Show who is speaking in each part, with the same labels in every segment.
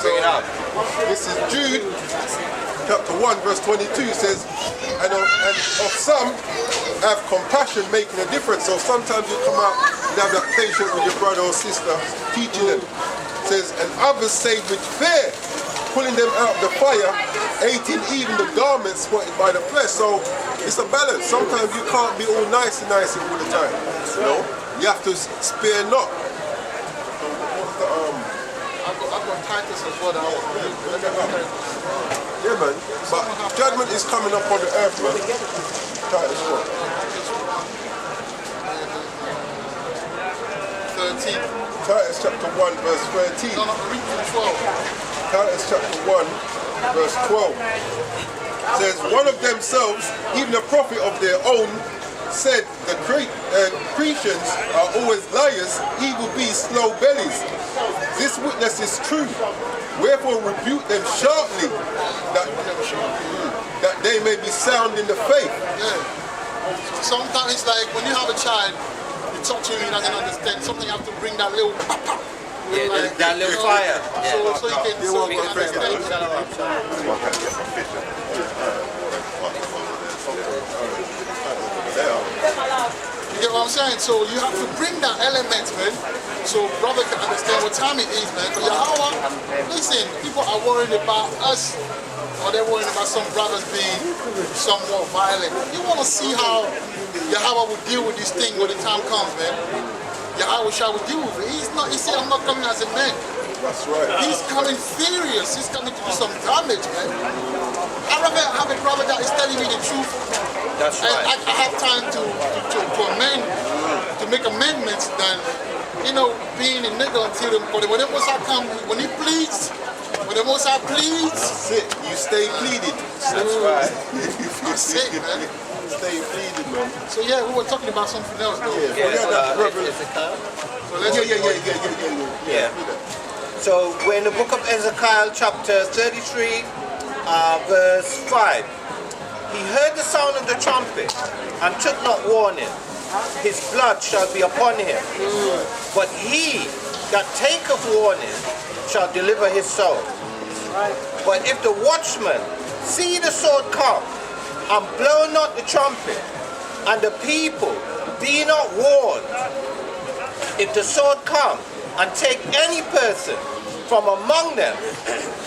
Speaker 1: bring it up.
Speaker 2: This is Jude, chapter 1, verse 22 says, and of some have compassion making a difference. So sometimes you come out and have that patience with your brother or sister, teaching them. It says, and others save with fear, pulling them out of the fire, hating even the garments spotted by the flesh. So it's a balance. Sometimes you can't be all nice all the time. You know, you have to spare not.
Speaker 3: I've got Titus as well.
Speaker 2: Yeah, man. But judgment is coming up on the earth, man. Titus what?
Speaker 3: 13.
Speaker 2: Titus chapter 1, verse 13.
Speaker 3: No, read from 12.
Speaker 2: Titus chapter 1, verse 12. Says, one of themselves, even a prophet of their own, said the Cretians are always liars, evil beasts, slow bellies. This witness is true. Wherefore rebuke them sharply, that they may be sound in the faith.
Speaker 3: Yeah. Sometimes it's like when you have a child, you talk to him, he doesn't understand. Something you have to bring that little
Speaker 1: Yeah, that little fire.
Speaker 3: So you can understand. You get what I'm saying? So you have to bring that element, man, so brother can understand what time it is, man. But Yahweh, listen, people are worried about us, or they're worried about some brothers being somewhat violent. You want to see how Yahweh will deal with this thing when the time comes, man. Yahweh shall deal with it. He said, I'm not coming as a man.
Speaker 2: That's right.
Speaker 3: He's coming furious. He's coming to do some damage, man. I'd rather have a brother that is telling me the truth.
Speaker 1: That's right.
Speaker 3: And I have time to amend, to make amendments than, you know, being a nigga until when the Most High come, when he pleads, when the Most High pleads.
Speaker 2: That's it. You stay pleaded.
Speaker 1: That's right.
Speaker 3: That's it, man.
Speaker 2: Stay pleaded, man.
Speaker 3: So yeah, we were talking about something else, though.
Speaker 1: Yeah. So we're in the book of Ezekiel, chapter 33, verse 5. He heard the sound of the trumpet and took not warning. His blood shall be upon him. But he that taketh warning shall deliver his soul. But if the watchman see the sword come, and blow not the trumpet, and the people be not warned, if the sword come and take any person from among them,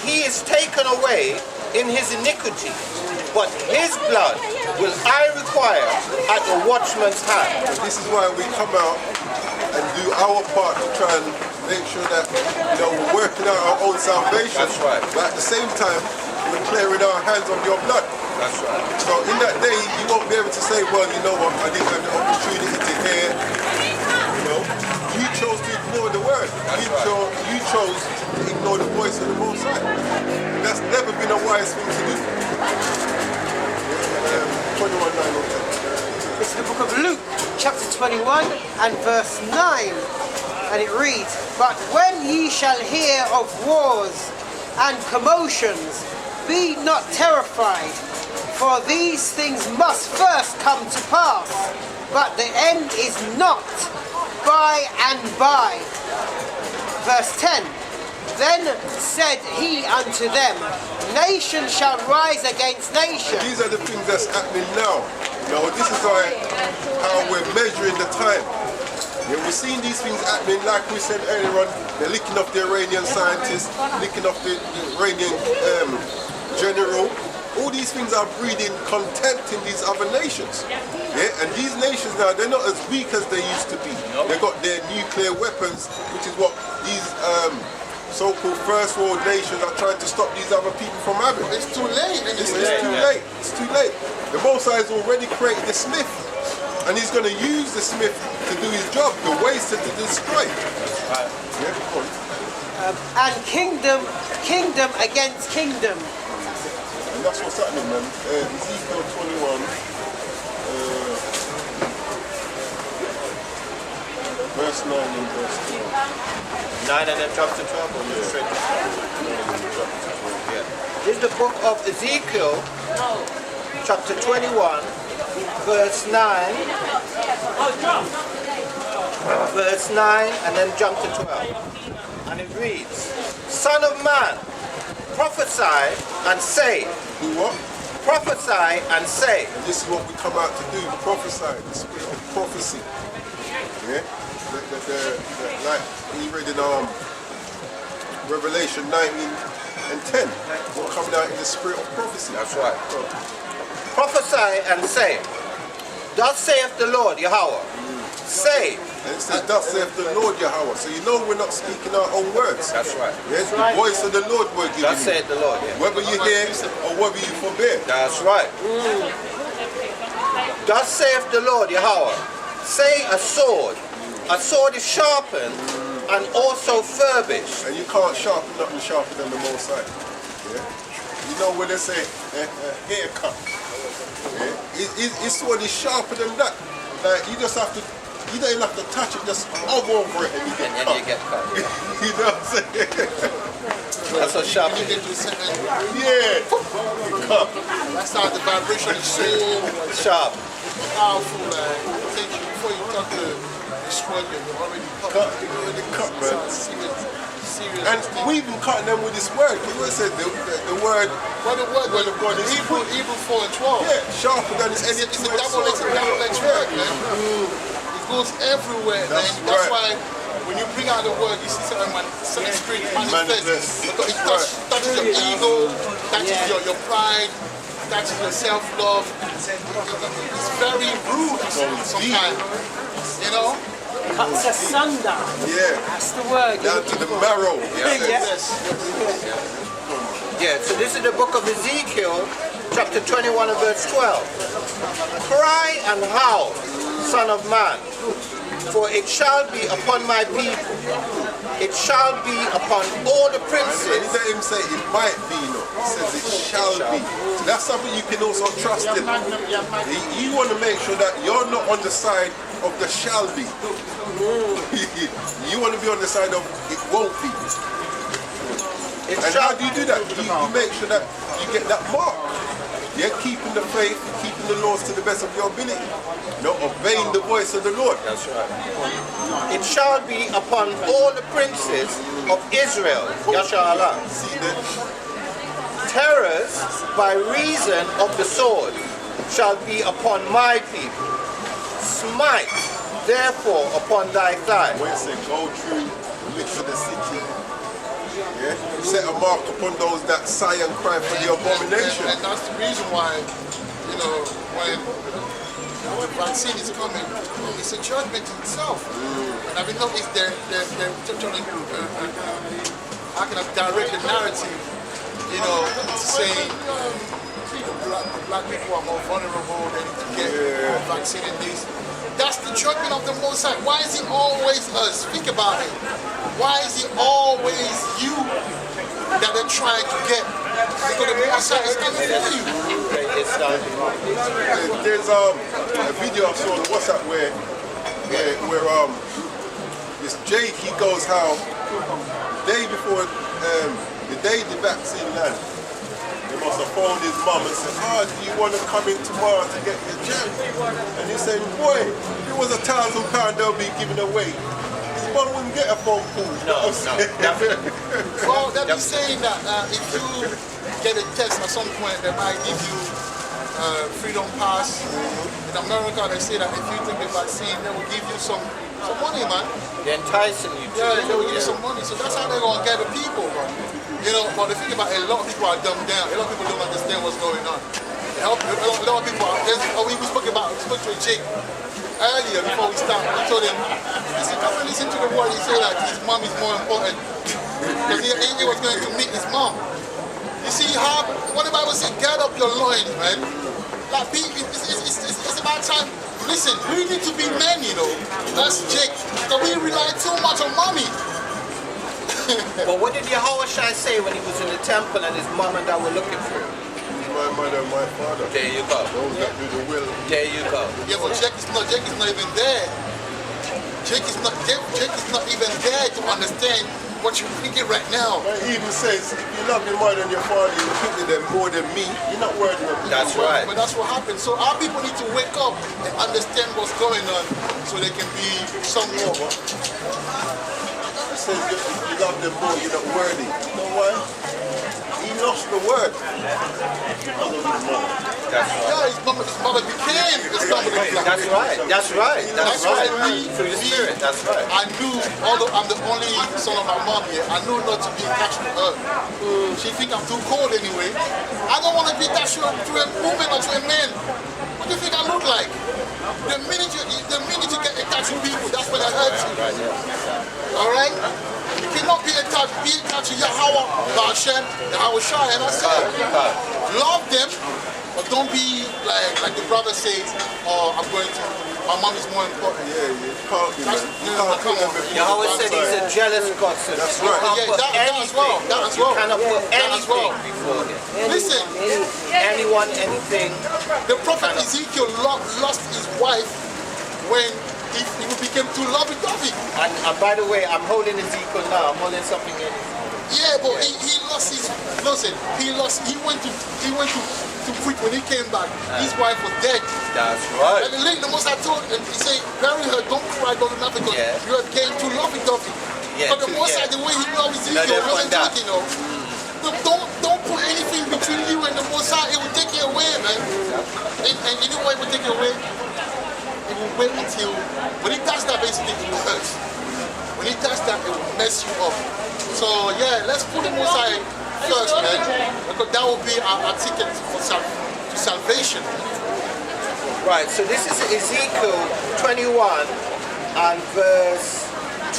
Speaker 1: he is taken away in his iniquity, but his blood will I require at the watchman's hand.
Speaker 2: This is why we come out and do our part to try and make sure that, you know, we're working out our own salvation.
Speaker 1: That's right.
Speaker 2: But at the same time, we're clearing our hands of your blood.
Speaker 1: That's right.
Speaker 2: So in that day, you won't be able to say, well, you know what, I didn't have the opportunity to hear. You know, you chose to ignore the word. You chose to ignore the voice of the Most High. That's never been a wise thing to do. 21:9.
Speaker 4: It's the book of Luke, chapter 21 and verse 9. And it reads, but when ye shall hear of wars and commotions, be not terrified, for these things must first come to pass, but the end is not by and by. Verse 10, then said he unto them, nation shall rise against nation.
Speaker 2: These are the things that's happening now. You know, this is how we're measuring the time. Yeah, we're seeing these things happening, like we said earlier on, they're licking off the Iranian scientists, licking off the Iranian general. All these things are breeding contempt in these other nations. Yeah, and these nations now, they're not as weak as they used to be. They've got their nuclear weapons, which is what these so-called first world nations are trying to stop these other people from having.
Speaker 3: It's too late.
Speaker 2: It's too late. It's too late. The Most High has already created the smith, and he's going to use the smith to do his job, the waster to destroy. Yeah, come on.
Speaker 4: And kingdom against kingdom.
Speaker 2: And that's what's happening, man. Ezekiel 21, verse 9 and verse 12.
Speaker 1: 9 and then chapter 12, or
Speaker 2: Yeah.
Speaker 1: straight to 12? Yeah. This is the book of Ezekiel, chapter 21, verse 9. Verse 9 and then jump to 12. And it reads, Son of man, prophesy and say.
Speaker 2: Do what?
Speaker 1: Prophesy and say.
Speaker 2: And this is what we come out to do, prophesy, the spirit of prophecy. Yeah? Like we read in Revelation 19 and 10. We're coming out in the spirit of prophecy.
Speaker 1: That's right. Prophesy and say, thus saith the Lord Yahweh. Say.
Speaker 2: And it says, thus saith the Lord Yahweh. So you know we're not speaking our own words.
Speaker 1: That's right.
Speaker 2: Yes, the voice of the Lord we're giving
Speaker 1: Thus saith the Lord, yeah.
Speaker 2: Whether you hear or whether you forbear.
Speaker 1: That's right. Thus saith the Lord Yahweh. Say a sword. A sword is sharpened and also furbished.
Speaker 2: And you can't sharpen nothing sharper than the Most High. Yeah? You know when they say a haircut. Yeah? His sword is sharper than that. Like you just have to, you don't even have to touch it, just hover over it and you get cut.
Speaker 1: You get cut.
Speaker 2: You know what I'm saying?
Speaker 1: That's what sharp
Speaker 3: You
Speaker 1: is.
Speaker 3: get to a certain,
Speaker 2: Yeah. Cut.
Speaker 3: that's how the vibration is so
Speaker 1: Sharp.
Speaker 3: powerful. Take you before you touch the sword, you're already
Speaker 2: Cut. You already cut, man.
Speaker 3: serious.
Speaker 2: And we even cutting them with this word. Because it said the word,
Speaker 3: Well, the word
Speaker 2: of God is
Speaker 3: Hebrew 4 and 12.
Speaker 2: yeah, sharper than any
Speaker 3: It's a
Speaker 2: two-edged
Speaker 3: double-edged
Speaker 2: sword.
Speaker 3: word, man. It goes everywhere,
Speaker 2: That's
Speaker 3: man. That's
Speaker 2: right.
Speaker 3: why when you bring out the word, you see certain spirit manifest.
Speaker 2: Manifest.
Speaker 3: Because it
Speaker 2: That's
Speaker 3: touches your ego, touches your pride, touches your self-love. It's very rude sometimes, you know?
Speaker 4: Cuts asunder.
Speaker 2: Yeah.
Speaker 4: That's the word.
Speaker 2: Down to the marrow.
Speaker 3: Yes.
Speaker 1: Yeah, so this is the book of Ezekiel, chapter 21 and verse 12. Cry and howl, son of man, for it shall be upon my people. It shall be upon all the
Speaker 2: He
Speaker 1: princes.
Speaker 2: let him say it might be, no. He says it shall be. So that's something you can also trust in. You want to make sure that you're not on the side of the shall be. You want to be on the side of it won't be.
Speaker 1: It
Speaker 2: And
Speaker 1: shall
Speaker 2: how do you do that? You make sure that you get that mark. Yeah, keeping the faith, keeping the laws to the best of your ability. No, obeying the voice of the Lord.
Speaker 1: That's right. It shall be upon all the princes of Israel. Yasha Allah.
Speaker 2: See that?
Speaker 1: Terrors by reason of the sword shall be upon my people. Smite therefore upon thy thigh.
Speaker 2: When it said go through, live for the city. Yeah? Set a mark upon those that sigh and cry for the abomination.
Speaker 3: And that's the reason why, you know, when the vaccine is coming, it's a judgment in itself. And I've noticed they're trying to, how can I direct the narrative, you know, to say black people are more vulnerable, they need to get vaccine and this. That's the judgment of the Most High. Why is it always us? Think about it. Why is it always you that they're trying to get? Because the Most High is coming for you.
Speaker 2: There's a video I saw on WhatsApp where this Jake, he goes how day before the day the vaccine landed, he must have phoned his mum and said, do you want to come in tomorrow to get your jab? And he said, boy, if it was £1,000 they'll be giving away. His mum wouldn't get a phone call.
Speaker 1: No, definitely.
Speaker 3: Well, they'll be saying that if you get a test at some point, they might give you freedom pass. In America, they say that if you take the vaccine, they will give you some money, man.
Speaker 1: They're enticing you to
Speaker 3: Yeah, they will give you some money. So that's how they're going to get the people, bro. You know, but the thing about it, a lot of people are dumbed down. A lot of people don't understand what's going on. A lot of people are, we spoke to Jake earlier before we started. We told him, listen, come and listen to the word. He said that his mom is more important. Because he was going to meet his mom. You see how, what the Bible said, gird up your loins, man. Like, it's about time. Listen, we need to be men, you know. That's Jake. Because we rely too much on mommy.
Speaker 1: But what did Yahushua say when he was in the temple and his mom and dad were looking for him?
Speaker 2: My mother and my father.
Speaker 1: There you go.
Speaker 2: Those that do the will.
Speaker 1: There you go.
Speaker 3: Yeah, but Jake is not even there. Jake is not even there to understand what you're thinking right now.
Speaker 2: He even says, if you love your mother and your father, you pity them more than me. You're not worthy of me.
Speaker 1: That's right.
Speaker 3: But that's what happens. So our people need to wake up and understand what's going on so they can be somewhat
Speaker 2: says if you love them more, you're not worthy. You know why? He lost the word.
Speaker 3: Yeah, his mother became a stumbling block.
Speaker 1: That's right. That's right. That's right. Through the Spirit. That's right.
Speaker 3: I knew, although I'm the only son of my mom here, I know not to be attached to her. She think I'm too cold anyway. I don't want to be attached to a woman or to a man. What do you think I look like? The minute you get attached to people, that's when I hurt you. Alright? You cannot be attached to Yahweh, Hashem, Yahweh Shai, and I said, love them, but don't be like the brother says, oh, I'm going to, my mom is more important.
Speaker 2: Yeah, you can't be, man.
Speaker 3: Come on.
Speaker 1: Yahweh said he's a jealous God, so
Speaker 2: That's
Speaker 1: you
Speaker 2: right.
Speaker 1: can't
Speaker 3: Yeah,
Speaker 1: put
Speaker 3: that as
Speaker 1: anything.
Speaker 3: well. That as well.
Speaker 1: You cannot put
Speaker 3: That as
Speaker 1: anything
Speaker 3: well.
Speaker 1: before him.
Speaker 3: Listen,
Speaker 1: Anyone, anything.
Speaker 3: the prophet Ezekiel lost his wife when he became too lovey-dovey.
Speaker 1: And by the way, I'm holding Ezekiel now. I'm holding something in.
Speaker 3: Yeah, but he lost his. Listen, he went to preach when he came back. His wife was dead.
Speaker 1: That's right.
Speaker 3: And the most I told him, he said, bury her, don't cry, don't do nothing, because
Speaker 1: Yeah.
Speaker 3: you are getting too lovey-dovey.
Speaker 1: Yeah,
Speaker 3: But the
Speaker 1: too-
Speaker 3: most
Speaker 1: yeah.
Speaker 3: the way he loved
Speaker 1: No,
Speaker 3: Ezekiel,
Speaker 1: they're
Speaker 3: wasn't
Speaker 1: from that.
Speaker 3: joking, you know. Don't put anything between you and the Most High. It will take you away, man. And you know why it will take you away? It will wait until, when he does that, basically, it will hurt. When he does that, it will mess you up. So, yeah, let's put the Most High first, man. Because that will be our ticket for to salvation.
Speaker 1: Right, so this is Ezekiel 21 and verse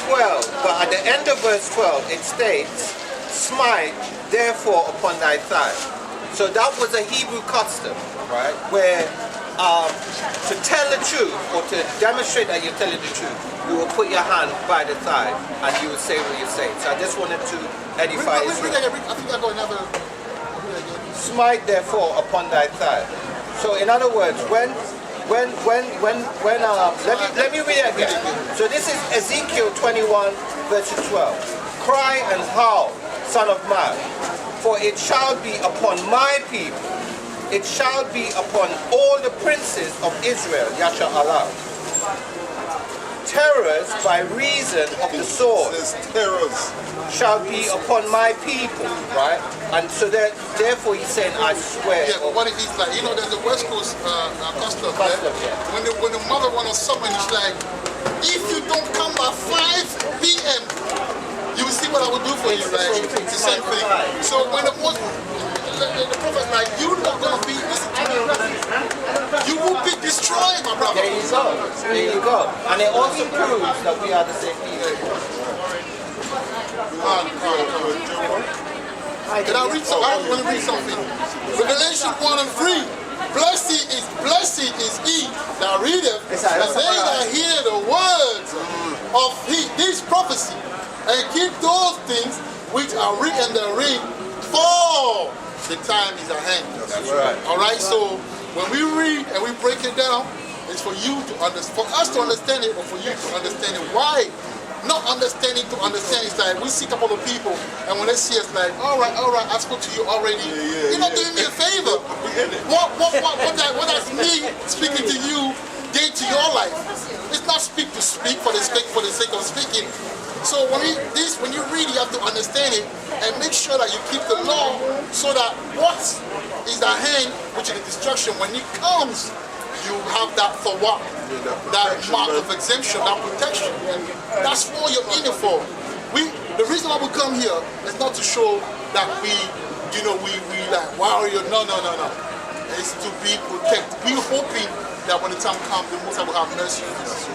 Speaker 1: 12. But at the end of verse 12, it states, smite therefore upon thy thigh. So that was a Hebrew custom, right? Where to tell the truth or to demonstrate that you're telling the truth, you will put your hand by the thigh and you will say what you say. So I just wanted to edify Israel.
Speaker 3: I think I got another.
Speaker 1: Smite therefore upon thy thigh. So in other words, let me read it again. So this is Ezekiel 21 verse 12. Cry and howl, son of man, for it shall be upon my people, it shall be upon all the princes of Israel, Yasha Allah. Terrors by reason of the sword
Speaker 2: There's terrors.
Speaker 1: shall be upon my people, right? And so therefore he's saying, I swear.
Speaker 3: Yeah, but what it is like, you know, there's a West Coast custom.
Speaker 1: Custom,
Speaker 3: Yeah?
Speaker 1: yeah.
Speaker 3: When the mother wants to summon, it's like, if you don't come by 5 p.m., you will see what I will do for you. Like, it's the same thing. So when the prophet's like, you're not going to be, listen to me, you will be destroyed, my brother.
Speaker 1: There you go. There you go. And it also proves that we are the same people.
Speaker 3: Can I read something? I want to read something. Revelation 1 and 3. Blessed is he that readeth, and they that hear the words of this prophecy, and keep those things which are written therein, for the time is at hand.
Speaker 2: That's right.
Speaker 3: All right. So when we read and we break it down, it's for you to understand, for us to understand it, or for you to understand it. Why? Not understanding to understand. It's like we see a couple of people, and when they see us, like, all right, I spoke to you already. You're not doing me a favor. What does me speaking to you gain to your life? It's not speak for the sake of speaking. So when you read, you have to understand it and make sure that you keep the law, so that what is at hand, which is the destruction, when it comes, you have that for what? That mark of exemption, that protection. And that's what you're in it for. The reason why we come here is not to show that we like warrior. No. It's to be protected. We're hoping that when the time comes, the Most High will have mercy on us.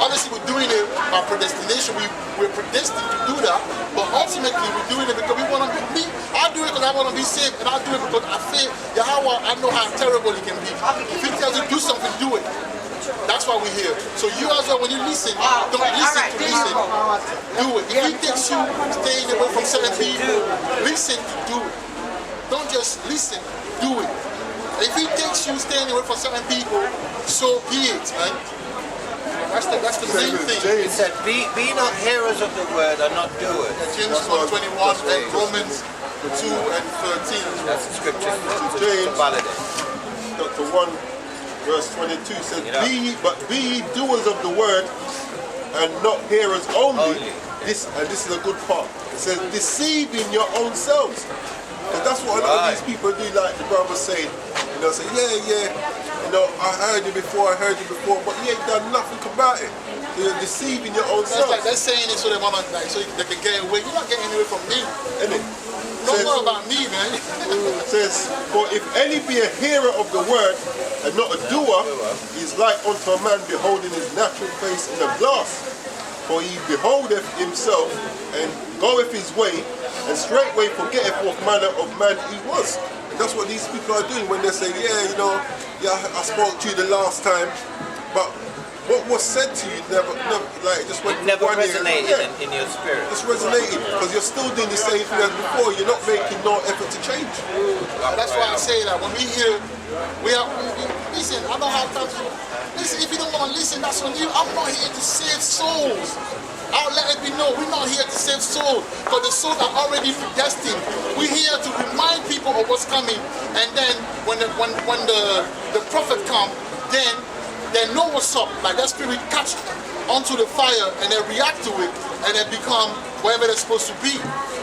Speaker 3: Obviously, we're doing it by predestination. We're predestined to do that, but ultimately we're doing it because we want to be. I do it because I want to be saved, and I do it because I feel Yahweh. I know how terrible He can be. If He tells you do something, do it. That's why we're here. So you as well, when you listen, don't listen to listen. Do it. If He takes you staying away from certain people, listen to do it. Don't just listen. Do it. If He takes you staying away from certain people, so be it, man. That's the main thing.
Speaker 1: He said, be not hearers of the word and not doers.
Speaker 3: James 1:21 and Romans 2 and 13.
Speaker 1: That's the scripture to
Speaker 2: James.
Speaker 1: validate.
Speaker 2: Chapter 1, verse 22 says,
Speaker 1: You know.
Speaker 2: Be ye doers of the word, and not hearers only, this is a good part. It says deceiving your own selves. Because that's what a lot of these people do, like the brother was saying. You know, say, yeah, you know, I heard you before, but you ain't done nothing about it. You're deceiving your own self.
Speaker 3: Like they're saying it so they want to, like, so they can get away. You're not getting away from me. Don't worry about me, man.
Speaker 2: It says, for if any be a hearer of the word and not a doer, he is like unto a man beholding his natural face in a glass. For he beholdeth himself and goeth his way, and straightway forgetteth what manner of man he was. And that's what these people are doing when they say, I spoke to you the last time, but what was said to you never like just went
Speaker 1: never
Speaker 2: one
Speaker 1: resonated in your spirit.
Speaker 2: It's resonated because you're still doing the same thing as before. You're not making no effort to change.
Speaker 3: That's why I say that when we hear, listen, I don't have time to listen. If you don't want to listen, that's on you. I'm not here to save souls. I'll let it be known, we're not here to save souls, because the souls are already predestined. We're here to remind people of what's coming, and then when the prophet comes, then they know what's up. Like that spirit catch onto the fire and they react to it, and they become wherever they're supposed to be.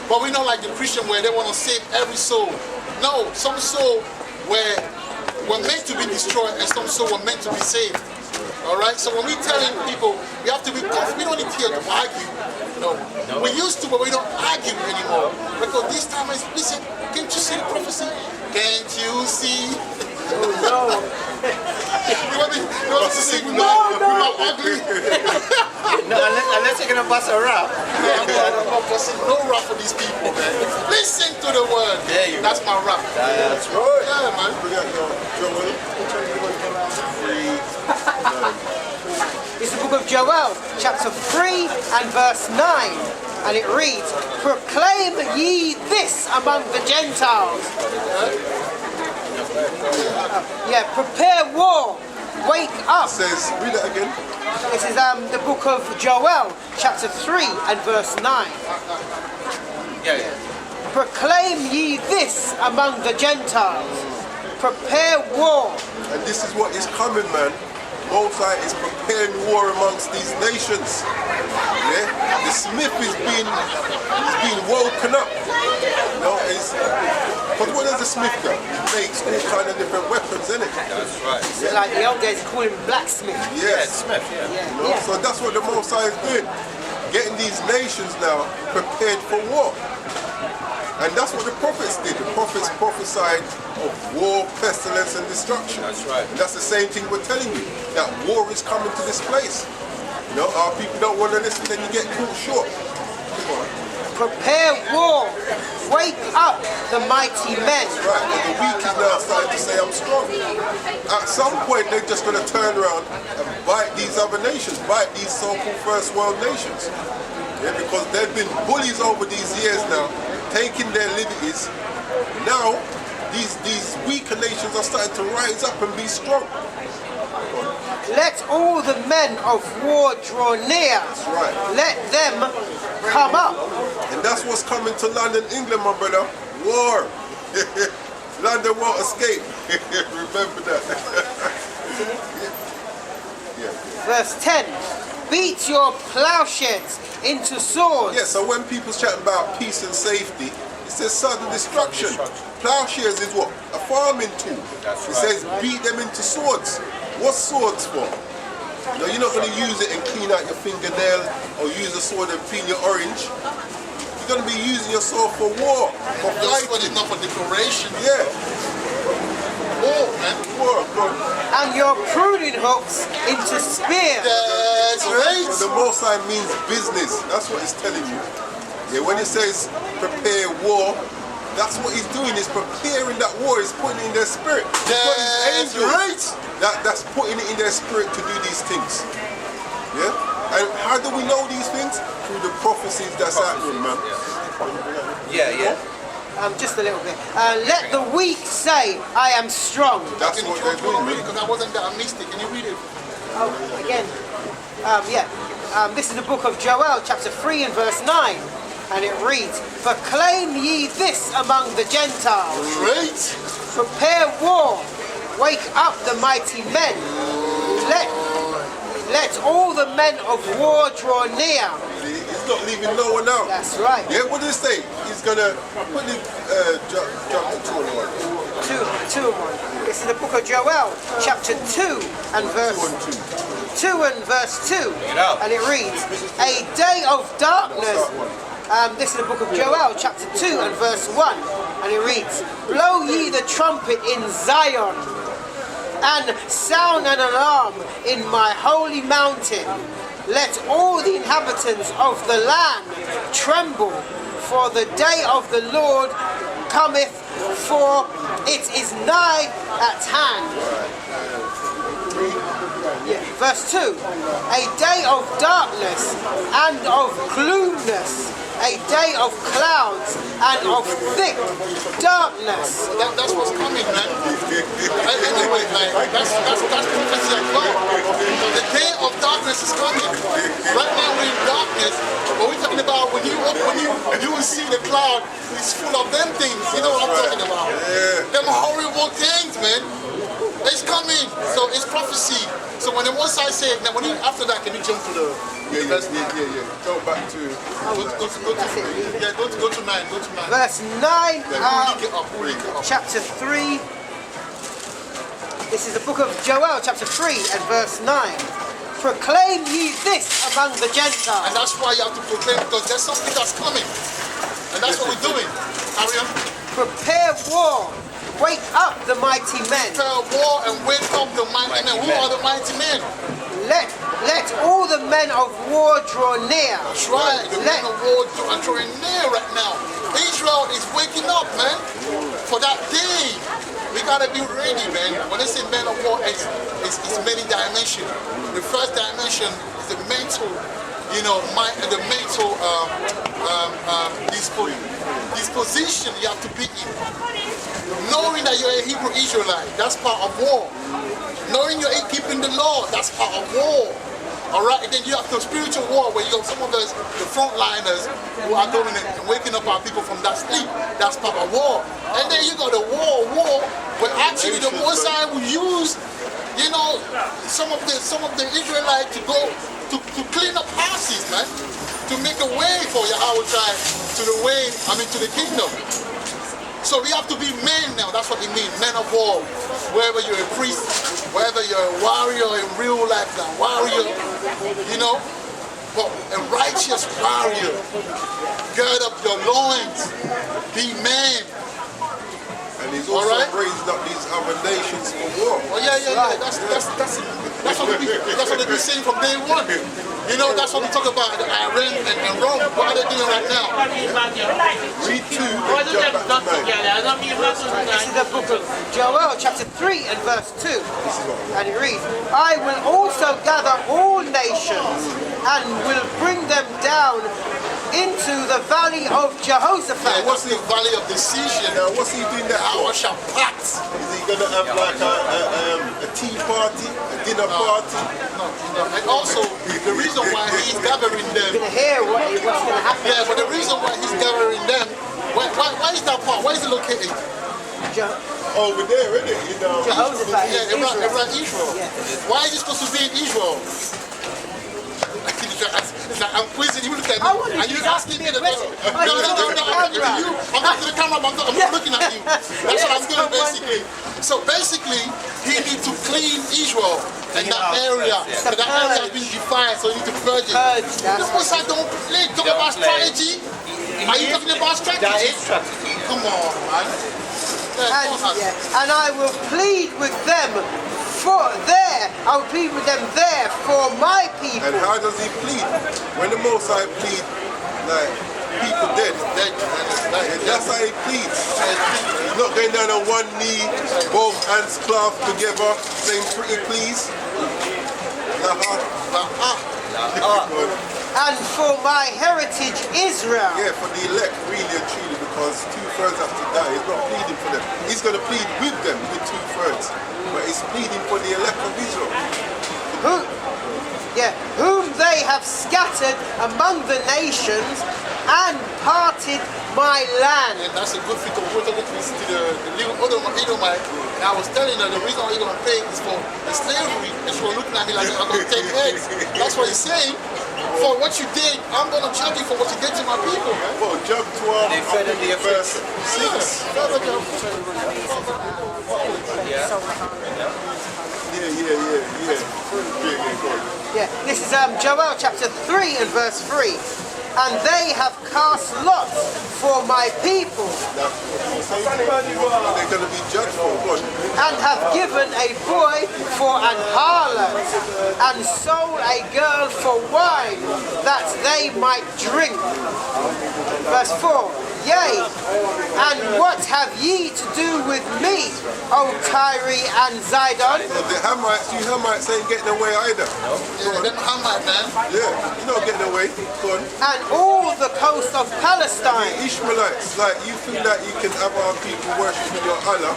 Speaker 3: But we're not like the Christian where they want to save every soul. No, some soul were meant to be destroyed, and some soul were meant to be saved. All right, so when we're telling people, we have to be careful. We don't need here to argue. No. We used to, but we don't argue anymore. Because this time, listen, can't you see the prophecy? Can't you see?
Speaker 4: Oh, no.
Speaker 3: You want to sing with my ugly?
Speaker 1: No, unless you're going to bust a rap.
Speaker 3: I'm not busting no rap for these people, man. Listen to the word.
Speaker 1: There you go.
Speaker 3: That's my rap.
Speaker 1: That's right.
Speaker 3: Yeah, man.
Speaker 2: We got Joel.
Speaker 4: It's the book of Joel, chapter 3 and verse 9. And it reads, proclaim ye this among the Gentiles. Prepare war, wake up.
Speaker 2: It says, read it again.
Speaker 4: This is the book of Joel, chapter 3 and verse 9. Proclaim ye this among the Gentiles. Prepare war.
Speaker 2: And this is what is coming, man. Mosai is preparing war amongst these nations. Yeah? The smith is being woken up. You know, because what does the smith do? He makes all kind of different weapons, innit?
Speaker 1: That's right.
Speaker 4: So like the old days call him blacksmith.
Speaker 2: Yes.
Speaker 1: Smith,
Speaker 2: You know? So that's what the Mosai is doing. Getting these nations now prepared for war. And that's what the prophets did. The prophets prophesied of war, pestilence, and destruction.
Speaker 1: That's right.
Speaker 2: And that's the same thing we're telling you, that war is coming to this place. You know, our people don't want to listen, then you get caught short.
Speaker 4: Prepare war. Wake up the mighty men.
Speaker 2: Right, but the weak is now starting to say, I'm strong. At some point, they're just going to turn around and bite these other nations, bite these so-called first world nations. Yeah, because they've been bullies over these years now, taking their liberties. Now, these weaker nations are starting to rise up and be strong.
Speaker 4: Let all the men of war draw near.
Speaker 2: That's right.
Speaker 4: Let them come up.
Speaker 2: And that's what's coming to London, England, my brother. War. London won't escape. Remember that.
Speaker 4: Verse 10. Beat your plowshares into swords.
Speaker 2: Yeah, so when people's chatting about peace and safety, it says sudden destruction. Plowshares is what? A farming tool. It says beat them into swords. What's swords for? You know, you're not going to use it and clean out your fingernail or use a sword and peel your orange. You're going to be using your sword for war, for fighting.
Speaker 3: Not for decoration.
Speaker 2: Yeah. War, man. War, bro.
Speaker 4: And your pruning hooks into spears.
Speaker 3: That's right.
Speaker 2: So the Mosai means business. That's what it's telling you. Yeah, when it says prepare war, that's what he's doing. He's preparing that war. He's putting it in their spirit. He's got his angels. That's putting it in their spirit to do these things. Yeah? And how do we know these things? Through the prophecies that's happening, man.
Speaker 1: Yeah.
Speaker 4: Just a little bit. Let the weak say, I am strong.
Speaker 2: That's what they're doing, man.
Speaker 3: Because I wasn't that mystic. Can you read it?
Speaker 4: Oh, again. This is the book of Joel, chapter 3 and verse 9. And it reads, proclaim ye this among the Gentiles.
Speaker 3: Right.
Speaker 4: Prepare war. Wake up the mighty men. Let all the men of war draw near.
Speaker 2: He's not leaving no one out.
Speaker 4: That's right.
Speaker 2: Yeah, what did he say? He's gonna put the jump to 2 and 1.
Speaker 4: 2 and 1. This is the book of Joel, chapter 2 and verse 2 and verse 2. And it reads, a day of darkness. This is the book of Joel, chapter 2 and verse 1. And it reads, blow ye the trumpet in Zion, and sound an alarm in my holy mountain. Let all the inhabitants of the land tremble, for the day of the Lord cometh, for it is nigh at hand. Verse 2, a day of darkness and of gloomness, a day of clouds and of thick darkness.
Speaker 3: That's what's coming, man. Anyway, like, that's prophecy as well. So the day of darkness is coming. Right now we're in darkness, but we're talking about when you will see the cloud, it's full of them things. You know what I'm talking about? Them horrible things, man. It's coming. So it's prophecy. So when the one side said, now when you after that, can you jump to the
Speaker 2: Yeah. Go back to
Speaker 3: go to 9. Go to 9.
Speaker 4: Verse 9,
Speaker 3: Link it up.
Speaker 4: chapter 3. This is the book of Joel, chapter 3 and verse 9. Proclaim ye this among the Gentiles.
Speaker 3: And that's why you have to proclaim, because there's something that's coming. And that's what we're doing. Carry on.
Speaker 4: Prepare war. Wake up the mighty men.
Speaker 3: Prepare war and wake up the mighty men. Who are the mighty men?
Speaker 4: Let all the men of war draw near.
Speaker 3: That's right. The men of war are drawing near right now. Israel is waking up, man, for that day. We gotta be ready, man. When they say men of war, it's many dimensions. The first dimension is the mental, the mental disposition you have to be in. Knowing that you're a Hebrew Israelite, that's part of war. Knowing you're keeping the law, that's part of war. Alright, and then you have the spiritual war where you have some of the frontliners who are going and waking up our people from that sleep. That's part of war. And then you got the war, where actually the Most High will use, some of the Israelites to go to clean up houses, man. To make a way for Yahweh to the kingdom. So we have to be men now, that's what it means, men of war. Whether you're a priest, whether you're a warrior in real life, a warrior, but a righteous warrior. Gird up your loins, be men.
Speaker 2: And he's also raised up these other nations for war.
Speaker 3: Oh yeah. That's what they've been saying from day one. That's what we talk about Iran and Rome. What are they doing right now?
Speaker 2: Read 2 and jump back to 9.
Speaker 4: This is the book of Joel, chapter 3 and verse 2. And it reads, I will also gather all nations and will bring them down into the valley of Jehoshaphat.
Speaker 3: Yeah, what's the valley of decision?
Speaker 2: What's he doing there?
Speaker 3: Our Shabbat.
Speaker 2: Is he going to have like a tea party, a dinner party?
Speaker 3: No. And also, the reason why he's gathering them.
Speaker 4: You're going to hear what's going to happen.
Speaker 3: Yeah, but the reason why he's gathering them, why is that part? Where is it located?
Speaker 2: Over there, isn't it?
Speaker 4: Jehoshaphat.
Speaker 3: Yeah, around Israel.
Speaker 4: Yeah.
Speaker 3: Why is it supposed to be in Israel? I'm quizzing you, look at me. And you're asking me the question. No, I'm not to the camera, I'm not looking at you. That's what I'm doing basically. So basically, he needs to clean Israel in that area. So that area has been defiled, so you need to purge it. The Most High don't play, talk about strategy. Are you talking about strategy?
Speaker 1: That is strategy.
Speaker 3: Come on, man.
Speaker 4: And I will plead with them for my people.
Speaker 2: And how does he plead? When the Most High plead, like people dead. That's how he pleads. He's not going down on one knee, both hands clasped together, saying pretty please.
Speaker 4: And for my heritage Israel.
Speaker 2: Yeah, for the elect, really and truly, because 2/3 have to die. He's not pleading for them. He's going to plead with them, with 2/3. But he's pleading for the elect of Israel.
Speaker 4: Whom they have scattered among the nations and parted my land.
Speaker 3: And that's a good thing to go to the little Edomite. And I was telling her the reason why you're going to pay is for the slavery. And she was looking at me like I'm going to take eggs. That's what he's saying. for what you did, I'm going to judge you for what you did to my people, man.
Speaker 2: Well, jump to
Speaker 1: They fed in the
Speaker 2: verse 6.
Speaker 4: Yeah, this is Joel chapter 3 and verse 3. And they have cast lots for my people.
Speaker 2: They're going to be judged for what?
Speaker 4: And have given a boy for an harlot, and sold a girl for wine, that they might drink. Verse 4. Yea, and what have ye to do with me, O Tyre and Zidon?
Speaker 2: Well, the Hamites, you Hamites ain't getting away either.
Speaker 3: Yeah, them Hamite, man.
Speaker 2: Yeah, you're not getting away. Go on.
Speaker 4: And all the coast of Palestine.
Speaker 2: Ishmaelites, like you think that you can have our people worshiping your Allah.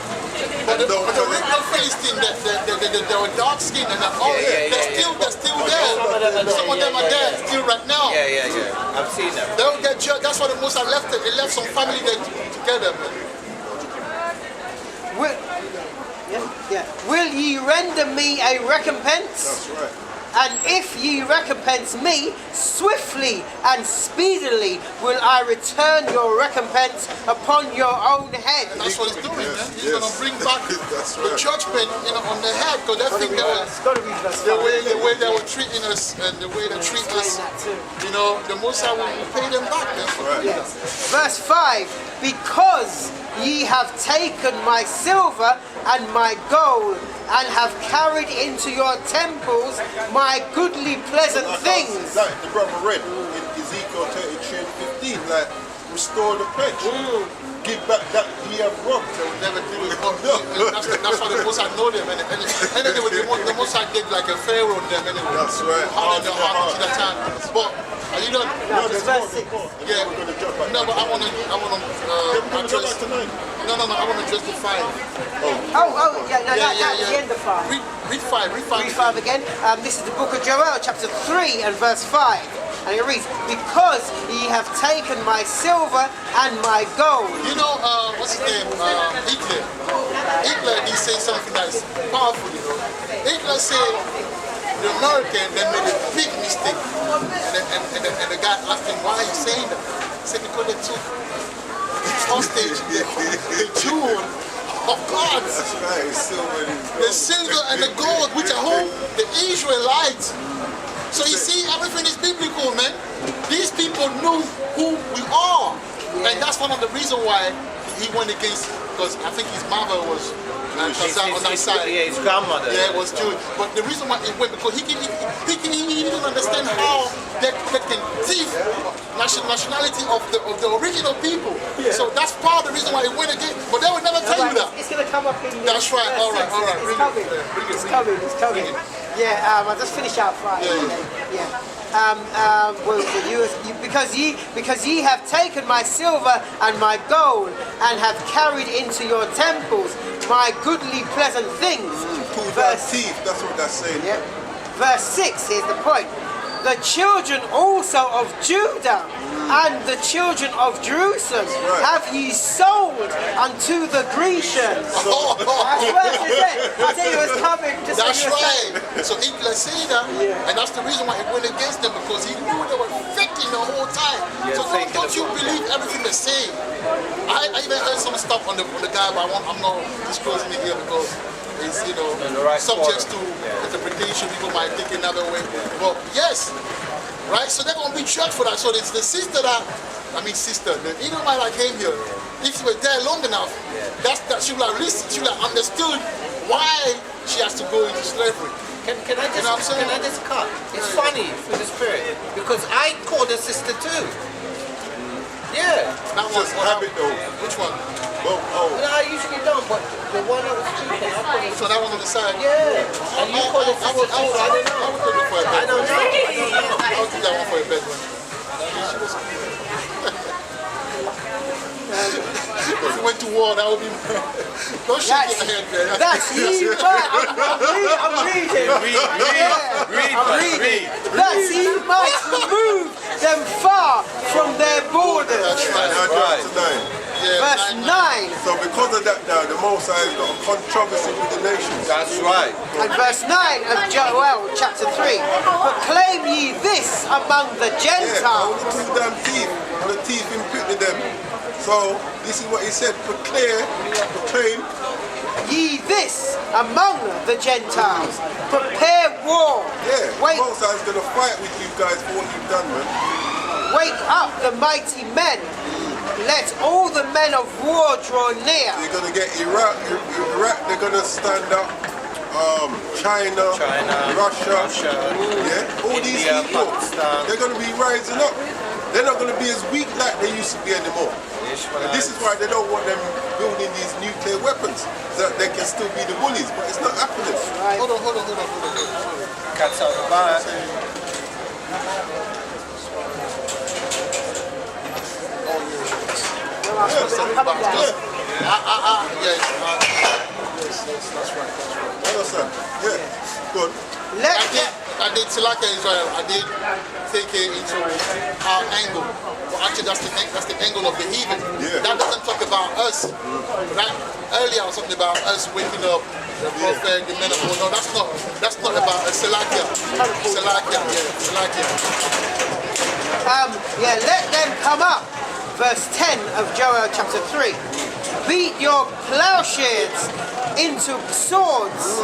Speaker 3: But the original Philistine, they were dark skinned and they're still there. Some of them are there still right now.
Speaker 1: Yeah. I've seen them.
Speaker 3: They'll get judged. That's why the Most High left it. They left some family there together, man.
Speaker 4: Will ye render me a recompense?
Speaker 2: That's right.
Speaker 4: And if ye recompense me, swiftly and speedily will I return your recompense upon your own head.
Speaker 3: And that's what he's doing, man. He's going to bring back
Speaker 2: That's
Speaker 3: the
Speaker 2: right.
Speaker 3: judgment on their head, because they think the way they were treating us and the way they treat us, the Most High will pay them back, man.
Speaker 2: Right.
Speaker 4: Verse 5, because ye have taken my silver and my gold, and have carried into your temples my goodly pleasant things.
Speaker 2: Like the brother read in Ezekiel 33 and 15, like restore the pledge. Give back that ye have robbed.
Speaker 3: They would never do it. That's why the Most High know them. And anyway, the Most High did like a pharaoh on them anyway.
Speaker 2: That's right.
Speaker 3: Hard to that time. But are you done?
Speaker 2: No, there's more.
Speaker 3: Yeah.
Speaker 2: We're going to jump back.
Speaker 3: No, but I want to
Speaker 2: We're going to jump back
Speaker 3: address.
Speaker 2: to 9.
Speaker 3: No, I want to address the 5.
Speaker 4: That's the end of 5.
Speaker 3: Read 5.
Speaker 4: Read 5 again. This is the book of Joel, chapter 3 and verse 5. And it reads, because ye have taken my silver and my gold.
Speaker 3: You know, what's his name? Hitler. Hitler, he said something that's powerful, Hitler said the American, they made a big mistake. And the guy asked him, why are you saying that? He said, because they took hostage the jewel of God.
Speaker 2: That's right.
Speaker 3: The silver and the gold, which are who? The Israelites. So you see, everything is biblical, man. These people knew who we are. And that's one of the reasons why he went against, because I think his mother was on that side.
Speaker 1: Yeah, his grandmother.
Speaker 3: Yeah, it was Jewish. But the reason why he went, because he didn't understand how they can thief nationality of the original people. Yeah. So that's part of the reason why he went against. But they would never tell you that.
Speaker 4: It's going to come up in.
Speaker 3: That's right. All right.
Speaker 4: It's coming. Yeah, I'll just finish out 5. Because ye have taken my silver and my gold, and have carried into your temples my goodly pleasant things.
Speaker 2: That's what that's saying.
Speaker 4: Yeah. Verse 6, here's the point. The children also of Judah and the children of Jerusalem have ye sold unto the Grecians. That's what it said. I tell you, it's coming.
Speaker 3: That's right. So Hitler said that, and that's the reason why he went against them, because he knew they were faking the whole time. So don't you believe everything they say? I even heard some stuff on the guy, but I'm not disclosing it here because it's subject to interpretation. People might think another way. But yes, right. So they're gonna be judged for that. So it's the sister the Edomite that came here. If she was there long enough, she would have listened. She would have understood why she has to go into slavery.
Speaker 1: Can I just cut? It's funny for the spirit because I called her sister too. Yeah.
Speaker 3: That was
Speaker 2: habit though.
Speaker 3: Which one?
Speaker 1: No, I usually don't, but the one that was speaking, I put it.
Speaker 3: So that one on the side?
Speaker 1: Yeah. And you call it sister too, so I don't know.
Speaker 3: I don't know.
Speaker 1: I
Speaker 3: I'll do that one for a bed one. If you went to war, that would be... Don't shake your head, man.
Speaker 4: That's ye might. I'm reading. Read. That ye might remove them far from their borders.
Speaker 3: That's right.
Speaker 2: Now jump to 9.
Speaker 4: verse 9.
Speaker 2: So because of that now, the Most High has got a controversy with the nations.
Speaker 1: That's right.
Speaker 4: And verse 9 of Joel chapter 3. Proclaim ye this among the
Speaker 2: Yeah,
Speaker 4: Gentiles.
Speaker 2: only two damn teeth, and the teeth imprinted them. So this is what he said, proclaim.
Speaker 4: Ye this among the Gentiles. Prepare war.
Speaker 2: Yeah,
Speaker 4: Wait,
Speaker 2: the Most High is going to fight with you guys for what you've done, man.
Speaker 4: wake up the mighty men. Let all the men of war draw near.
Speaker 2: You're going to get Iraq, they're going to stand up. China, Russia, yeah, all these
Speaker 1: India,
Speaker 2: people,
Speaker 1: Pakistan.
Speaker 2: they're going to be rising up. They're not going to be as weak like they used to be anymore. And this is why they don't want them building these nuclear weapons, so that they can still be the bullies, but it's not happening.
Speaker 3: Hold on.
Speaker 1: Cats out the bag.
Speaker 3: Yes, that's right.
Speaker 2: Understand? Yeah, good.
Speaker 3: I did select Israel. I did take it into our angle. But actually, that's the angle of the heathen.
Speaker 2: Yeah.
Speaker 3: That doesn't talk about us. Right? Earlier, I was talking about us waking up, the prophet, the men of war. No, that's not about Salakia. Salakia.
Speaker 4: Let them come up. Verse 10 of Joel chapter 3. Beat your plowshares into swords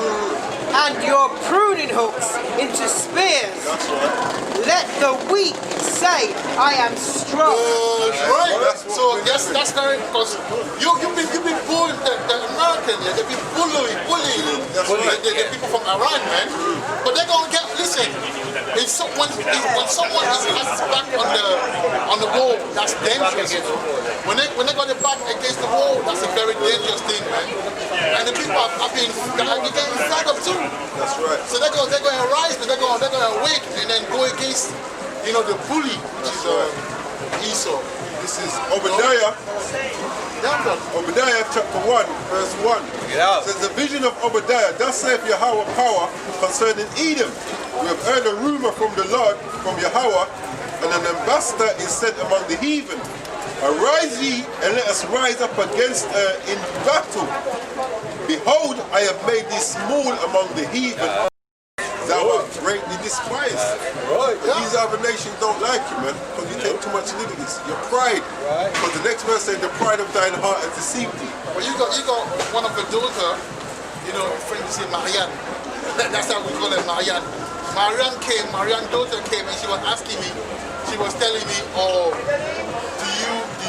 Speaker 4: and your pruning hooks into spears.
Speaker 2: That's right.
Speaker 4: Let the weak say, I am strong.
Speaker 3: Right.
Speaker 2: That's what
Speaker 3: So
Speaker 2: we're
Speaker 3: yes,
Speaker 2: doing.
Speaker 3: that's very because you've been bullying the American, yeah, they've been bullying
Speaker 2: That's right.
Speaker 3: the people from Iran, man. But they're gonna get listen. When someone has his back on the wall, that's dangerous. You know? When they got their back against the wall, that's a very dangerous thing, man. And the people are getting flagged up too.
Speaker 2: That's right.
Speaker 3: So they're going to rise, they're going to wake and then go against, the bully, which is Esau.
Speaker 2: This is Obadiah. Obadiah chapter 1, verse 1.
Speaker 1: Yeah.
Speaker 2: It says, the vision of Obadiah, thus saith Yahweh power concerning Edom. We have heard a rumor from the Lord, from Yahweh, and an ambassador is sent among the heathen. Arise ye, and let us rise up against her in battle. Behold, I have made thee small among the heathen. Thou art greatly despised.
Speaker 1: Right.
Speaker 2: These other nations don't like you, man, because you take too much liberties. Your pride. Because the next verse says, the pride of thine heart has deceived thee.
Speaker 3: Well, you got one of the daughter, friend you say Marianne. That's how we call her, Marianne. Marianne's daughter came and she was asking me, she was telling me, oh, do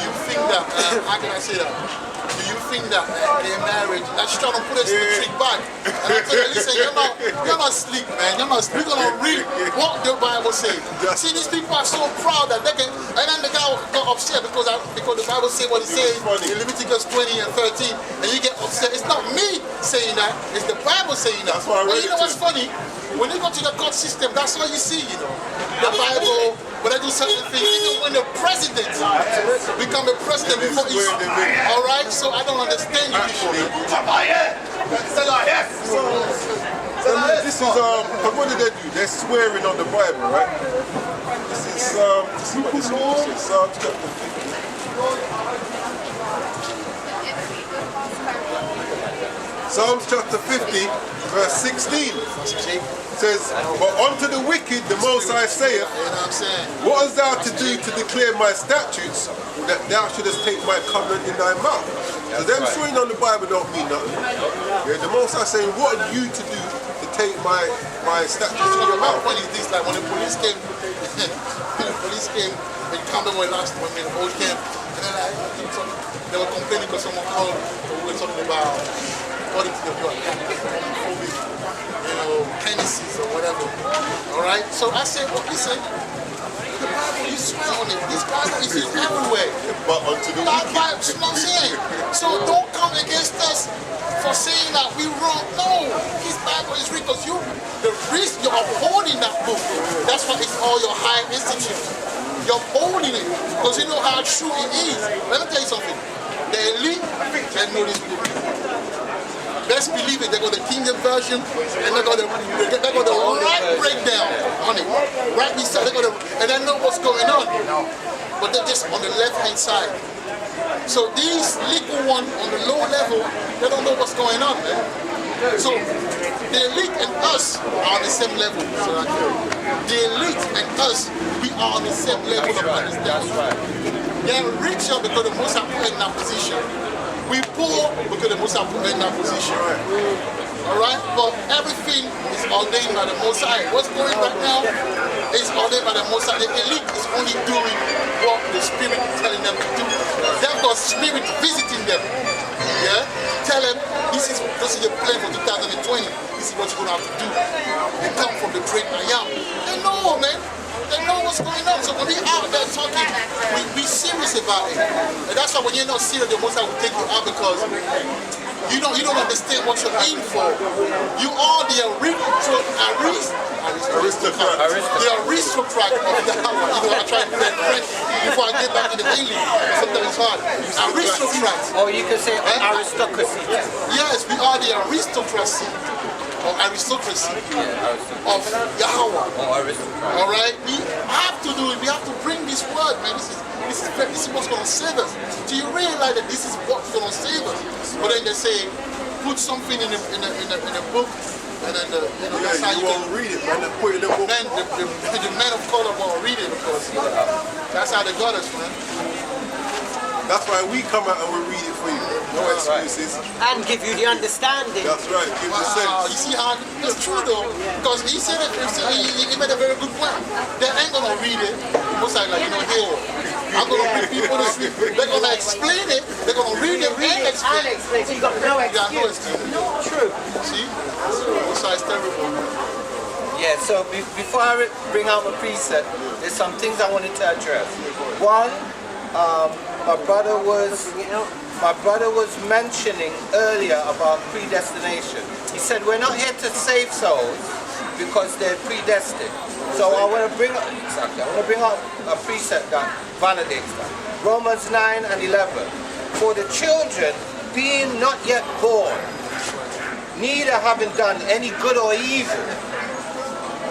Speaker 3: you think that, how can I say that? Do you think that their marriage, that she's trying to put us in the trick back? And I told her, listen, you're not sleep, man. You're going to read what the Bible says. See, these people are so proud that they can, and then the guy got upset because the Bible says what it says in Leviticus 20 and 13, and you get upset. It's not me saying that, it's the Bible saying that.
Speaker 2: That's why I read
Speaker 3: But you know
Speaker 2: it
Speaker 3: what's funny? When you go to the court system, that's all you see, The Bible, when they do certain things, even when the president become a president before he's, all right? So I don't understand you people.
Speaker 2: This is, what did they do? They're swearing on the Bible, right? This is what this scripture says, Psalm chapter 50. Psalms chapter 50, verse 16 says, but unto the wicked the Most High saith, what hast thou to do to declare my statutes, that thou shouldest take my covenant in thy mouth? So them swearing on the Bible don't mean nothing. Yeah, the Most High saying, what have you to do to take my statutes in your mouth?
Speaker 3: Funny is this, like when the police came, they come when the old camp, and then they were complaining because someone called, we were talking about, according to the blood, Tennessees or whatever. Alright? So I said, well, listen, the Bible, you swear on it. This Bible is everywhere.
Speaker 2: But unto the
Speaker 3: That
Speaker 2: wicked.
Speaker 3: Bible, you know what I'm saying? So don't come against us for saying that we wrong. No, this Bible is real because the reason you're upholding that book, that's why it's all your high institute. You're upholding it because you know how true it is. Let me tell you something. The elite, they know this book. Best believe it, they got the Kingdom version and they got the right breakdown on it. Right beside, they got and they know what's going on, but they're just on the left-hand side. So these little ones on the low level, they don't know what's going on, man. So the elite and us are on the same level. So the elite and us, we are on the same level of understanding. They're richer because the most are put in that position. We poor because the most are put in that position. Alright? But everything is ordained by the Most High. What's going right now is ordained by the Most High. The elite is only doing what the Spirit is telling them to do. They've got Spirit visiting them. Yeah? Tell them, this is your plan for 2020. This is what you're going to have to do. They come from the great I am. They know, man. They know what's going on. So when we out there talking, we serious about it. And that's why when you're not serious, the Most High will take you out because you don't understand what you're in for. You are the aristocrat. The aristocrat of the hour. You know, I try to learn French before I get back in the English. Sometimes it's hard. Aristocrat.
Speaker 1: Or you can say aristocracy.
Speaker 3: Yes, we are the aristocracy. Or aristocracy of Yahweh. Alright? We have to do it. We have to bring this word, man. This is what's going to save us. Do you realize that this is what's going to save us? But then they say, put something in a book, and then that's how you
Speaker 2: won't read it, man. Put it in the book.
Speaker 3: The men of color won't read it because that's how they got us, man.
Speaker 2: That's why we come out and we read it for you. No excuses.
Speaker 4: And give you the understanding.
Speaker 2: That's right. Give the sense.
Speaker 3: You see how that's true though, because he said it. He made a very good point. They ain't gonna read it. Most like you know, hey, I'm gonna bring people to sleep. They're gonna explain it. They're gonna read it and explain it.
Speaker 4: So you got no excuse.
Speaker 3: Not true. See, most side's terrible.
Speaker 1: Yeah, so before I bring out my precept, there's some things I wanted to address. One, my brother was mentioning earlier about predestination. He said we're not here to save souls because they're predestined. So I want to bring up a precept that validates that. Romans 9 and 11. For the children being not yet born, neither having done any good or evil,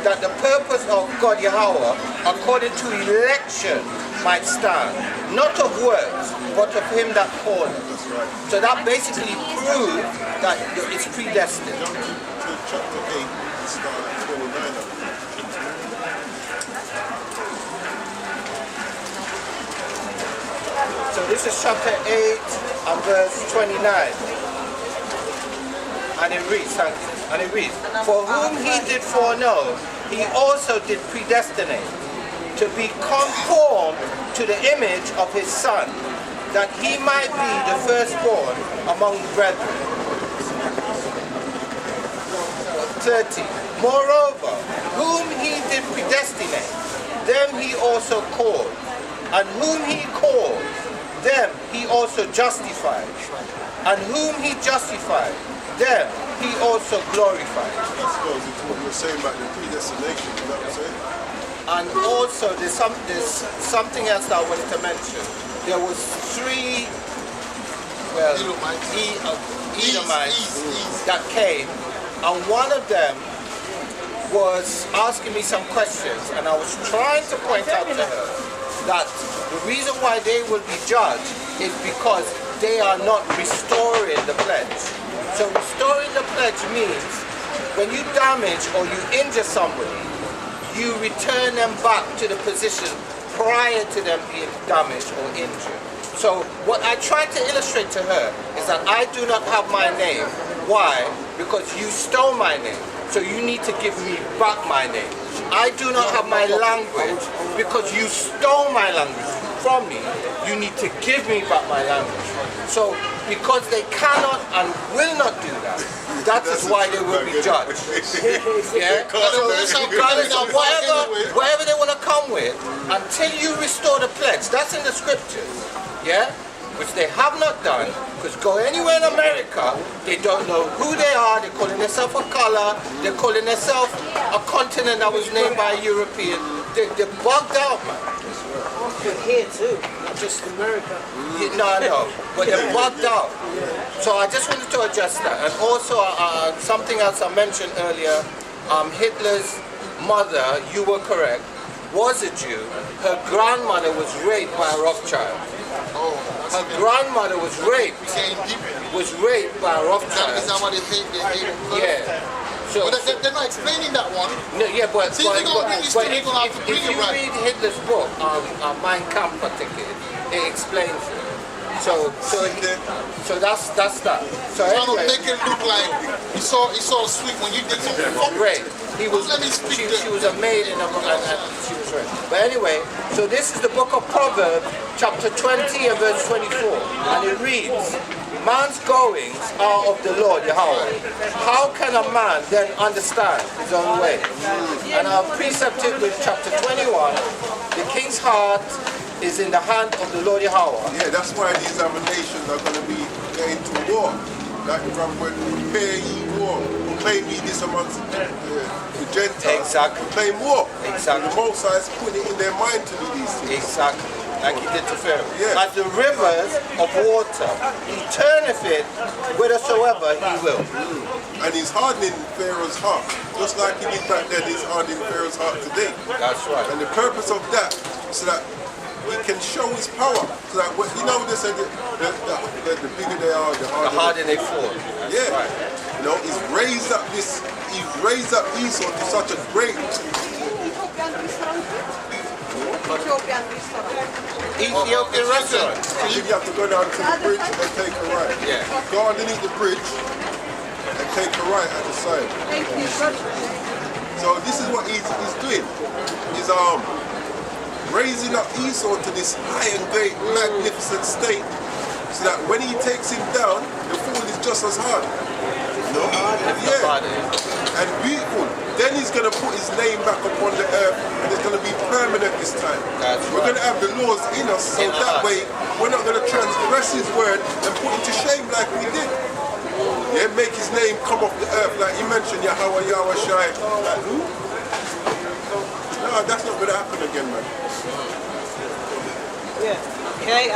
Speaker 1: that the purpose of God Yahweh, according to election, might stand, not of works, but of him that called. So that basically proves that it's predestined.
Speaker 2: Chapter 8, start at 29.
Speaker 1: So this is chapter 8 and verse 29. And it reads, for whom he did foreknow, he also did predestinate, to be conformed to the image of his Son, that he might be the firstborn among brethren. 30. Moreover, whom he did predestinate, them he also called, and whom he called, them he also justified, and whom he justified, them he also glorified.
Speaker 2: That goes into what you were saying about the predestination, you know what I'm saying?
Speaker 1: And also there's something else that I wanted to mention. There was three Edomites that came, and one of them was asking me some questions, and I was trying to point out to her that the reason why they will be judged is because they are not restoring the pledge. So restoring the pledge means when you damage or you injure somebody, you return them back to the position prior to them being damaged or injured. So what I tried to illustrate to her is that I do not have my name. Why? Because you stole my name. So you need to give me back my name. I do not have my language because you stole my language from me. You need to give me back my language. So because they cannot and will not do that, that is why they will be judged. Yeah? Regardless of whatever they want to come with, until you restore the pledge, that's in the scriptures. Yeah? Which they have not done, because go anywhere in America, they don't know who they are, they're calling themselves a color, they're calling themselves a continent that was named by a European. They're bugged out, man.
Speaker 4: Here too, not just America.
Speaker 1: No, but they're bugged out. So I just wanted to adjust that. And also something else I mentioned earlier, Hitler's mother, you were correct, was a Jew, her grandmother was raped by a Rothschild.
Speaker 3: Oh, that's
Speaker 1: Her grandmother was raped.
Speaker 3: getting deep.
Speaker 1: By a
Speaker 3: Is
Speaker 1: Rothschild.
Speaker 3: that why they hate her?
Speaker 1: Yeah. So,
Speaker 3: But they're not explaining that one.
Speaker 1: no, yeah, but,
Speaker 3: See, they're gonna bring this to me,
Speaker 1: if,
Speaker 3: gonna have to
Speaker 1: if
Speaker 3: bring
Speaker 1: you
Speaker 3: it right.
Speaker 1: read Hitler's book, Mein Kampf, I think it explains it. So that's that. So
Speaker 3: Trying to
Speaker 1: anyway,
Speaker 3: make it look like you saw sweet when you did something wrong.
Speaker 1: right. He was.
Speaker 3: Let me speak
Speaker 1: She was a maid and she was right. But anyway, so this is the book of Proverbs, chapter 20 and verse 24, and it reads, "Man's goings are of the Lord Yahweh. How can a man then understand his own way?" And our precepted with chapter 21, the king's heart is in the hand of the Lord Yahweh.
Speaker 2: Yeah, that's why these other nations are going to be going to war. Like from when prepare ye war, proclaim ye this amongst the Gentiles.
Speaker 1: Exactly.
Speaker 2: Proclaim war.
Speaker 1: Exactly.
Speaker 2: The Most High is putting it in their mind to do these things.
Speaker 1: Exactly. Like he did to Pharaoh.
Speaker 2: Yeah.
Speaker 1: Like the rivers of water, he turneth it whithersoever he will.
Speaker 2: And he's hardening Pharaoh's heart. Just like he did back then, he's hardening Pharaoh's heart today.
Speaker 1: That's right.
Speaker 2: And the purpose of that is so that he can show his power. So that, you know, they said the bigger they are, the
Speaker 1: The
Speaker 2: harder.
Speaker 1: harder they fall. That's
Speaker 2: Yeah.
Speaker 1: right.
Speaker 2: You know, he's raised up Esau to such a great.
Speaker 1: Ethiopian restaurant.
Speaker 2: You have to go down to the bridge and take a right.
Speaker 1: Yeah.
Speaker 2: Go underneath the bridge and take a right at the side. So this is what he's doing. He's raising up Esau to this high and great, magnificent state, so that when he takes him down, the fall is just as hard. No? Yeah. And beautiful. Then he's going to put his name back upon the earth, and it's going to be permanent this time. We're going to have the laws in us, so that way we're not going to transgress his word and put him to shame like we did. Yeah, make his name come off the earth, like you mentioned, Yahweh, Yahweh Shai. Like who? No, that's not going to happen again, man.
Speaker 4: Yeah. Okay.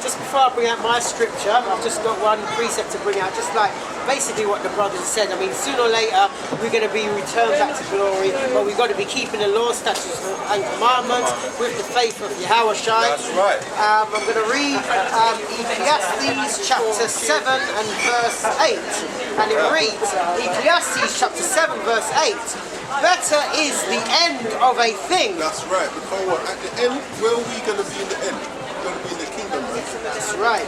Speaker 4: Just before I bring out my scripture, I've just got one precept to bring out, just like basically what the brothers said. I mean, sooner or later we're going to be returned back to glory, but we've got to be keeping the law, statutes, and commandments with the faith of Yahweh Shai.
Speaker 1: That's right.
Speaker 4: I'm going to read Ecclesiastes chapter 7 and verse 8, and it reads, Ecclesiastes chapter 7 verse 8. Better is the end of a thing.
Speaker 2: That's right. Because what? At the end, where are we going to be in the end? We're going to be in the kingdom, man.
Speaker 4: That's right.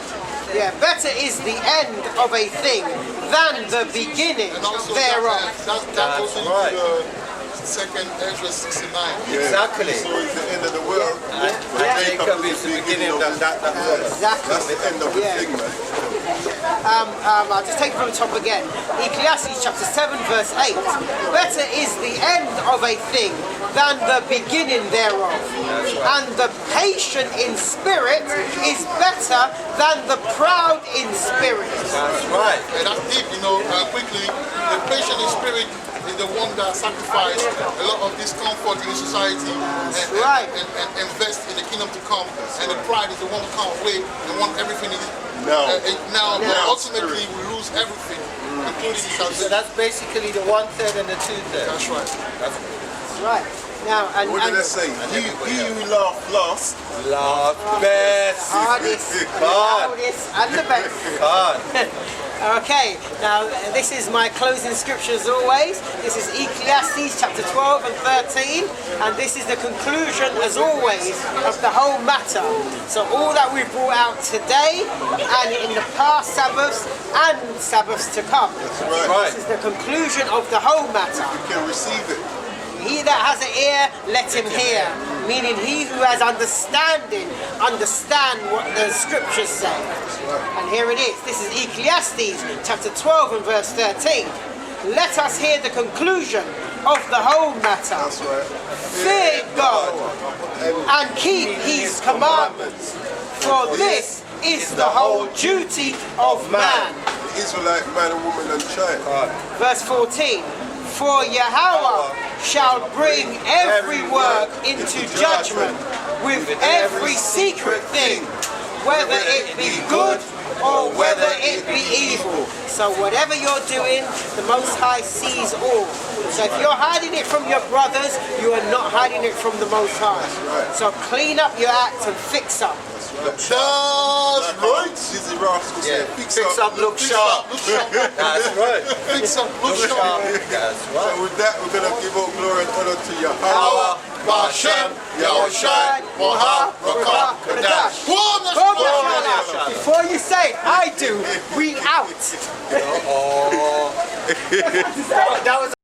Speaker 4: Yeah, better is the end of a thing than the beginning
Speaker 3: And also
Speaker 4: thereof.
Speaker 3: that goes into
Speaker 1: right.
Speaker 3: the second Ezra 69.
Speaker 2: Yeah.
Speaker 1: Exactly.
Speaker 2: So it's the end of the world.
Speaker 1: And Jacob is the beginning of that world.
Speaker 4: Exactly.
Speaker 2: That's the end of the thing, man.
Speaker 4: I'll just take it from the top again. Ecclesiastes chapter 7 verse 8. Better is the end of a thing than the beginning thereof. And the patient in spirit is better than the proud in spirit.
Speaker 1: That's right.
Speaker 3: And that's deep, you know, quickly. The patient in spirit is the one that sacrificed a lot of discomfort in society and invest in the kingdom to come. And the pride is the one who can't wait and want everything now, but ultimately we lose everything, including
Speaker 1: So
Speaker 3: salvation.
Speaker 1: that's basically the 1/3 and the 2/3.
Speaker 3: That's right.
Speaker 1: That's
Speaker 4: Right. Now, and
Speaker 2: What did I say? He who laughed last.
Speaker 1: love best.
Speaker 4: hardest,
Speaker 1: God.
Speaker 4: loudest, and the best.
Speaker 1: God.
Speaker 4: Okay, now this is my closing scripture as always. This is Ecclesiastes chapter 12 and 13, and this is the conclusion as always of the whole matter. So all that we've brought out today and in the past Sabbaths and Sabbaths to come.
Speaker 2: That's right.
Speaker 4: This is the conclusion of the whole matter.
Speaker 2: You can receive it.
Speaker 4: He that has an ear, let him hear. Meaning he who has understanding, understand what the scriptures say. And here it is. This is Ecclesiastes chapter 12 and verse 13. Let us hear the conclusion of the whole matter.
Speaker 2: That's right.
Speaker 4: Fear God and keep his commandments. For this is the whole duty of man.
Speaker 2: The Israelite man, woman, and child.
Speaker 4: Verse 14. For Yahweh shall bring every work into judgment with every secret thing whether it be good or whether it be evil. So whatever you're doing, the Most High sees all. So if you're hiding it from your brothers, you are not hiding it from the Most High. So clean up your act and fix up.
Speaker 3: That's right.
Speaker 2: Dizzy Rascal said,
Speaker 1: Fix up, look sharp. That's right.
Speaker 3: Fix up, look sharp.
Speaker 1: That's
Speaker 2: So
Speaker 1: right.
Speaker 2: with that, we're going to give all glory and honor to Yahweh.
Speaker 3: Bashem, Yahushai, Moha, Rakah, Kadash.
Speaker 4: Before you say, I do, we out.
Speaker 1: That was